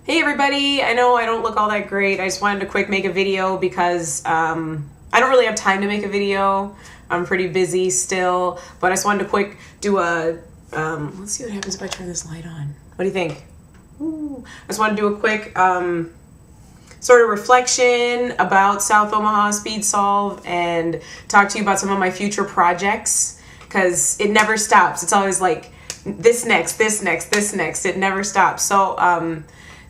Hey everybody, I know I don't look all that great. I just wanted to quick make a video because I don't really have time to make a video. I'm pretty busy still, but I just wanted to quick do a, let's see what happens if I turn this light on. What do you think? Ooh. I just wanted to do a quick sort of reflection about South Omaha Speed Solve and talk to you about some of my future projects, because it never stops. It's always like this next, this next, this next. It never stops. So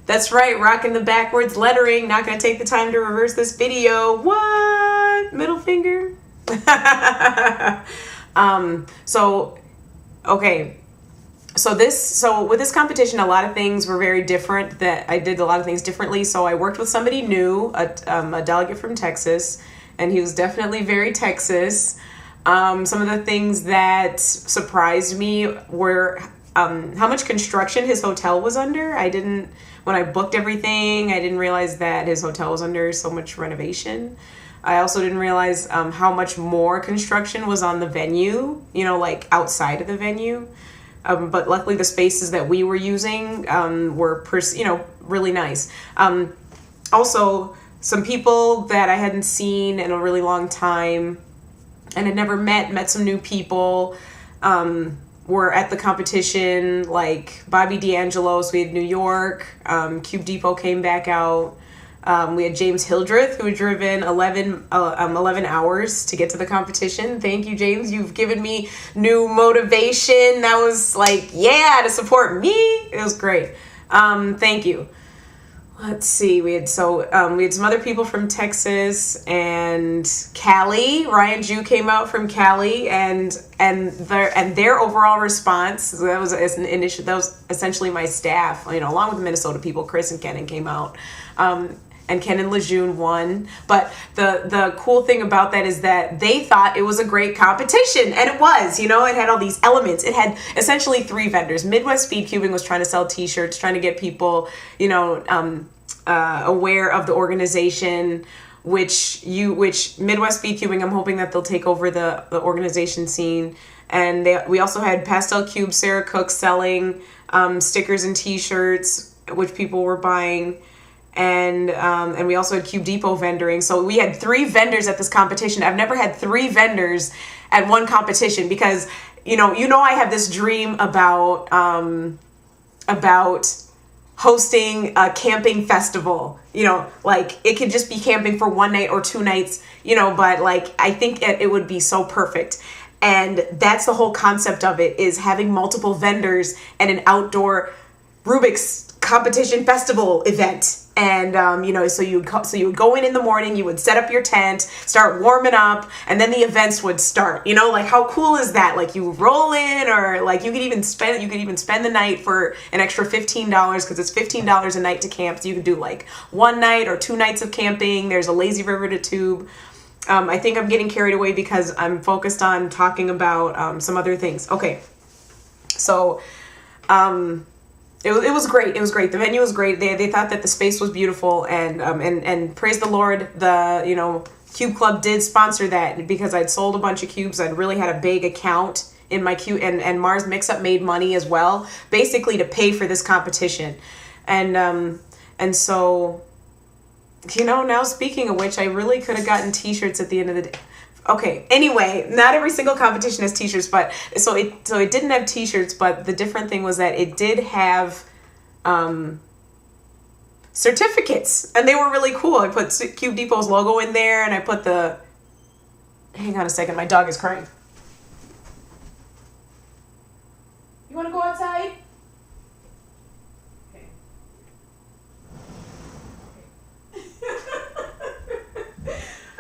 that's right, rocking the backwards lettering. Not going to take the time to reverse this video. What? Middle finger? Okay. So with this competition, a lot of things were very different. That I did a lot of things differently. So I worked with somebody new, a delegate from Texas, and he was definitely very Texas. Some of the things that surprised me were how much construction his hotel was under. When I booked everything, I didn't realize that his hotel was under so much renovation. I also didn't realize how much more construction was on the venue, like outside of the venue. But luckily the spaces that we were using were really nice. Also, some people that I hadn't seen in a really long time and had never met some new people, were at the competition, like Bobby D'Angelo's. We had New York, Cube Depot came back out. We had James Hildreth, who had driven 11 hours to get to the competition. Thank you, James. You've given me new motivation. That was like, yeah, to support me. It was great. Thank you. Let's see. We had some other people from Texas and Cali. Ryan Jew came out from Cali, and their overall response, that was essentially my staff, along with the Minnesota people. Chris and Kenan came out, and Ken and Lejeune won. But the cool thing about that is that they thought it was a great competition, and it was. It had all these elements. It had essentially 3 vendors. Midwest Speed Cubing was trying to sell T-shirts, trying to get people, aware of the organization, which Midwest Speed Cubing, I'm hoping that they'll take over the organization scene. And we also had Pastel Cube, Sarah Cook selling stickers and T-shirts, which people were buying. And we also had Cube Depot vendoring. So we had 3 vendors at this competition. I've never had 3 vendors at one competition because, I have this dream about hosting a camping festival. Like it could just be camping for 1 night or 2 nights, but like I think it would be so perfect. And that's the whole concept of it, is having multiple vendors and an outdoor Rubik's competition festival event. And so you would go in the morning, you would set up your tent, start warming up, and then the events would start. Like how cool is that? Like you roll in, or like you could even spend the night for an extra $15, because it's $15 a night to camp. So you could do like 1 night or 2 nights of camping. There's a lazy river to tube. I think I'm getting carried away because I'm focused on talking about some other things. Okay, so It was great. It was great. The venue was great. They thought that the space was beautiful, and praise the Lord, the Cube Club did sponsor that, because I'd sold a bunch of cubes. I'd really had a big account in my cube, and Mars Mix-Up made money as well, basically to pay for this competition. And so, now speaking of which, I really could have gotten T-shirts at the end of the day. Okay, anyway, not every single competition has T-shirts, but so it didn't have T-shirts, but the different thing was that it did have certificates, and they were really cool. I put Cube Depot's logo in there, and I put hang on a second, my dog is crying. You want to go outside? Okay.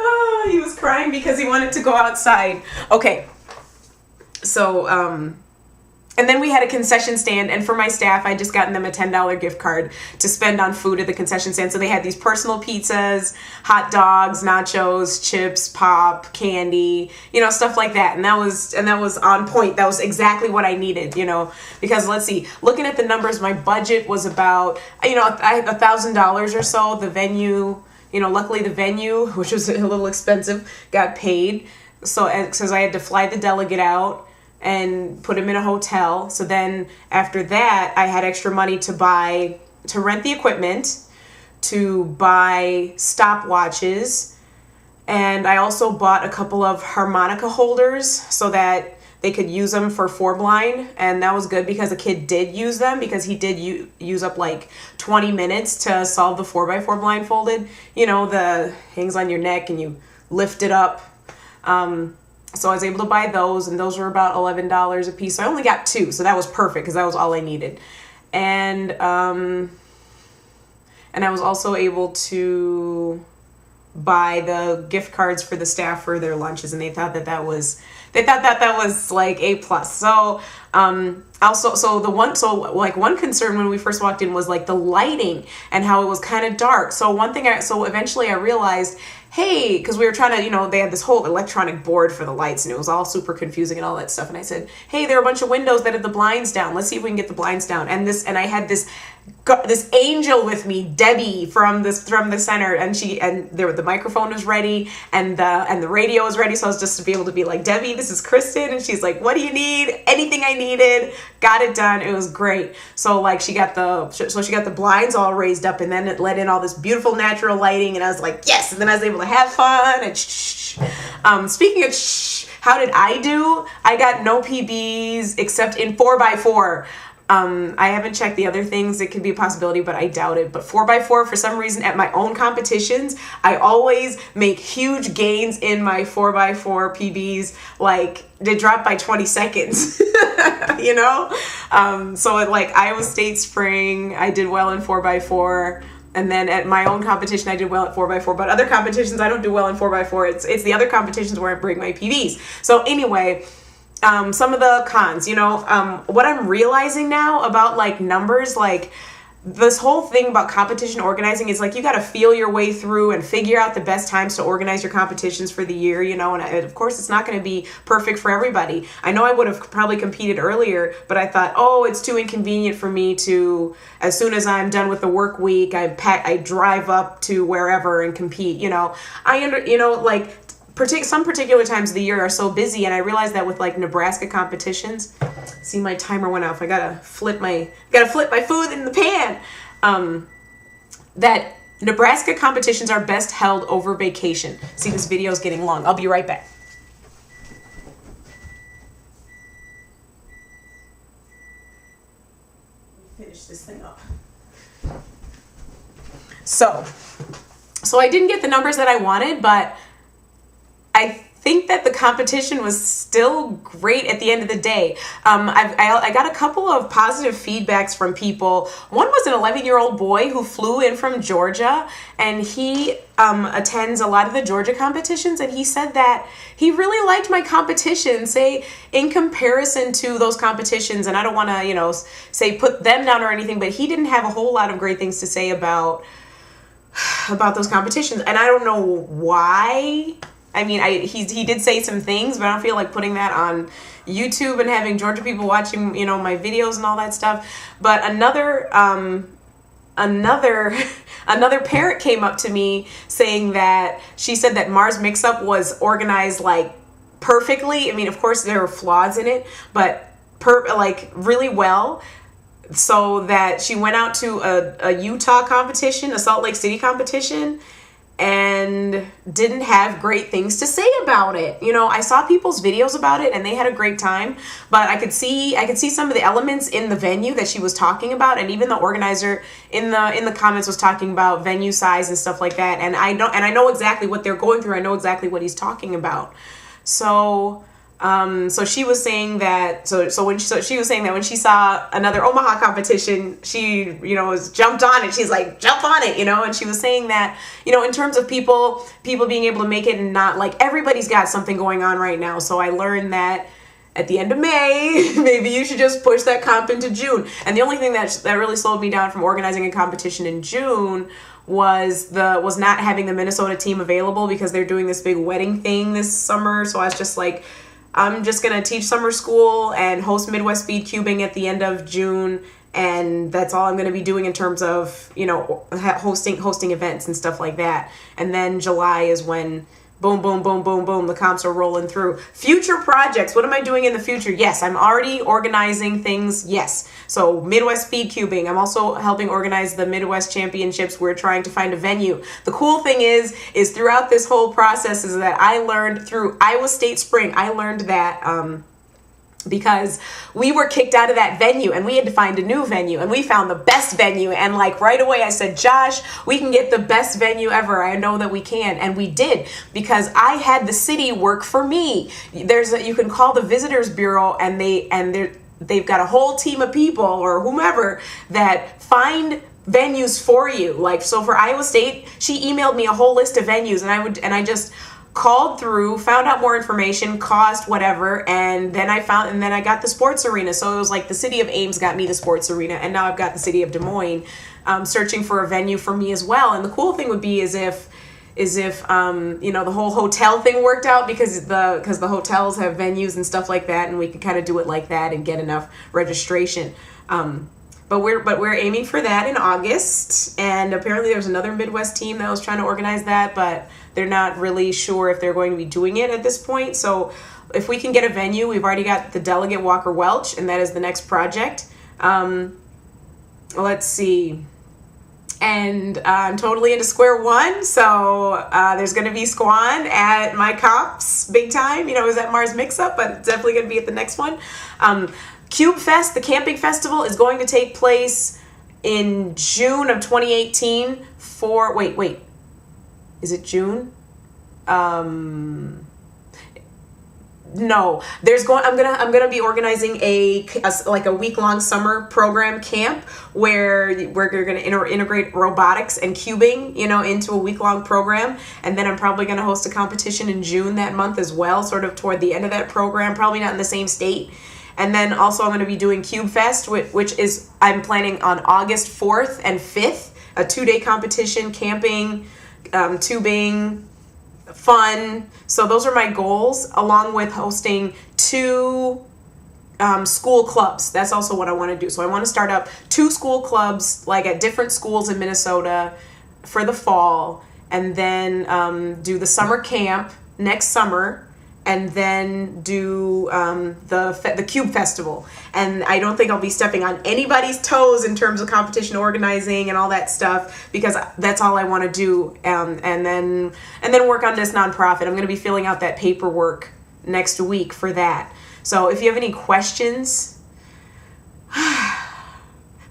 Oh, he was crying because he wanted to go outside. Okay. So, and then we had a concession stand, and for my staff, I just gotten them a $10 gift card to spend on food at the concession stand. So they had these personal pizzas, hot dogs, nachos, chips, pop, candy, stuff like that. And that was on point. That was exactly what I needed, because let's see, looking at the numbers, my budget was about, I had $1,000 or so. The venue, luckily the venue, which was a little expensive, got paid. So, because I had to fly the delegate out and put him in a hotel. So then after that, I had extra money to buy to rent the equipment, to buy stopwatches, and I also bought a couple of harmonica holders so that they could use them for 4-blind, and that was good because the kid did use them because he did use up like 20 minutes to solve the 4x4 blindfolded. You know, the hangs on your neck and you lift it up. So I was able to buy those, and those were about $11 a piece. So I only got 2, so that was perfect because that was all I needed. And I was also able to buy the gift cards for the staff for their lunches, and they thought that was like A+. So one concern when we first walked in was like the lighting and how it was kind of dark. So eventually I realized, hey, because we were trying to, you know, they had this whole electronic board for the lights and it was all super confusing and all that stuff. And I said, hey, there are a bunch of windows that have the blinds down. Let's see if we can get the blinds down. And I had this angel with me, Debbie from the center, and the microphone was ready and the radio was ready. So I was just to be able to be like, Debbie, this is Kristen. And she's like, what do you need? Anything I needed, got it done. It was great. So like she got the blinds all raised up, and then it let in all this beautiful natural lighting, and I was like, yes. And then I was able to have fun. And speaking of how did I do? I got no PBs except in 4x4. I haven't checked the other things. It could be a possibility, but I doubt it. But 4x4, for some reason, at my own competitions, I always make huge gains in my 4x4 PBs. Like, they drop by 20 seconds, you know? So at like Iowa State Spring, I did well in 4x4. And then at my own competition, I did well at 4x4. But other competitions, I don't do well in 4x4. It's the other competitions where I bring my PBs. So anyway, some of the cons, you know, what I'm realizing now about like numbers, like this whole thing about competition organizing is like you got to feel your way through and figure out the best times to organize your competitions for the year, you know, and of course it's not going to be perfect for everybody. I know I would have probably competed earlier, but I thought, oh, it's too inconvenient for me to, as soon as I'm done with the work week, I drive up to wherever and compete, you know. Some particular times of the year are so busy, and I realized that with like Nebraska competitions, see my timer went off. I gotta flip my food in the pan. That Nebraska competitions are best held over vacation. See, this video is getting long. I'll be right back. Let me finish this thing up. So I didn't get the numbers that I wanted, but I think that the competition was still great at the end of the day. I got a couple of positive feedbacks from people. One was an 11-year-old boy who flew in from Georgia, and he attends a lot of the Georgia competitions, and he said that he really liked my competition, say, in comparison to those competitions. And I don't want to, you know, say put them down or anything, but he didn't have a whole lot of great things to say about those competitions. And I don't know why. I mean, he did say some things, but I don't feel like putting that on YouTube and having Georgia people watching, you know, my videos and all that stuff. But another parent came up to me saying that she said that Mars Mix-Up was organized like perfectly. I mean, of course there were flaws in it, but really well. So that she went out to a Utah competition, a Salt Lake City competition, and didn't have great things to say about it. You know, I saw people's videos about it and they had a great time, but I could see some of the elements in the venue that she was talking about, and even the organizer in the comments was talking about venue size and stuff like that. And I know exactly what they're going through. I know exactly what he's talking about. So she was saying that she was saying that when she saw another Omaha competition, she, you know, was jumped on it. She's like, jump on it, you know. And she was saying that, you know, in terms of people being able to make it, and not like everybody's got something going on right now. So I learned that at the end of May, maybe you should just push that comp into June. And the only thing that really slowed me down from organizing a competition in June was not having the Minnesota team available, because they're doing this big wedding thing this summer. So I was just like, I'm just going to teach summer school and host Midwest Speed Cubing at the end of June. And that's all I'm going to be doing in terms of, you know, hosting events and stuff like that. And then July is when Boom, boom, boom, boom, boom. The comps are rolling through. Future projects. What am I doing in the future? Yes, I'm already organizing things. Yes. So Midwest Speed Cubing. I'm also helping organize the Midwest Championships. We're trying to find a venue. The cool thing is throughout this whole process is that I learned through Iowa State Spring, I learned that, because we were kicked out of that venue and we had to find a new venue, and we found the best venue, and like right away I said, Josh, we can get the best venue ever. I know that we can. And we did, because I had the city work for me. You can call the Visitors Bureau, and they've got a whole team of people or whomever that find venues for you. Like, so for Iowa State, she emailed me a whole list of venues, and I just called through, found out more information, cost, whatever, and then I got the sports arena. So it was like the city of Ames got me the sports arena, and now I've got the city of Des Moines searching for a venue for me as well. And the cool thing would be is if the whole hotel thing worked out, because the hotels have venues and stuff like that, and we could kind of do it like that and get enough registration. But we're aiming for that in August, and apparently there's another Midwest team that was trying to organize that, but they're not really sure if they're going to be doing it at this point. So if we can get a venue, we've already got the delegate Walker Welch, and that is the next project. Let's see. And I'm totally into square one, so there's going to be Squan at my comps big time. It was at Mars Mix-Up, but it's definitely going to be at the next one. Cube Fest, the camping festival, is going to take place in June of 2018 wait, is it June? No, I'm gonna be organizing a week-long summer program camp where we're gonna integrate robotics and cubing, into a week-long program, and then I'm probably gonna host a competition in June that month as well, sort of toward the end of that program, probably not in the same state. And then also I'm going to be doing Cube Fest, which is, I'm planning on August 4th and 5th, a 2-day competition, camping, tubing, fun. So those are my goals, along with hosting 2 school clubs. That's also what I want to do. So I want to start up 2 school clubs, like at different schools in Minnesota for the fall, and then do the summer camp next summer, and then do the Cube Festival. And I don't think I'll be stepping on anybody's toes in terms of competition organizing and all that stuff, because that's all I want to do. And then work on this nonprofit. I'm going to be filling out that paperwork next week for that. So if you have any questions,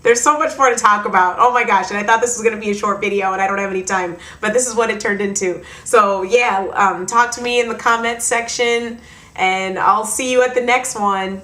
there's so much more to talk about. Oh my gosh. And I thought this was going to be a short video, and I don't have any time, but this is what it turned into. So yeah, talk to me in the comments section, and I'll see you at the next one.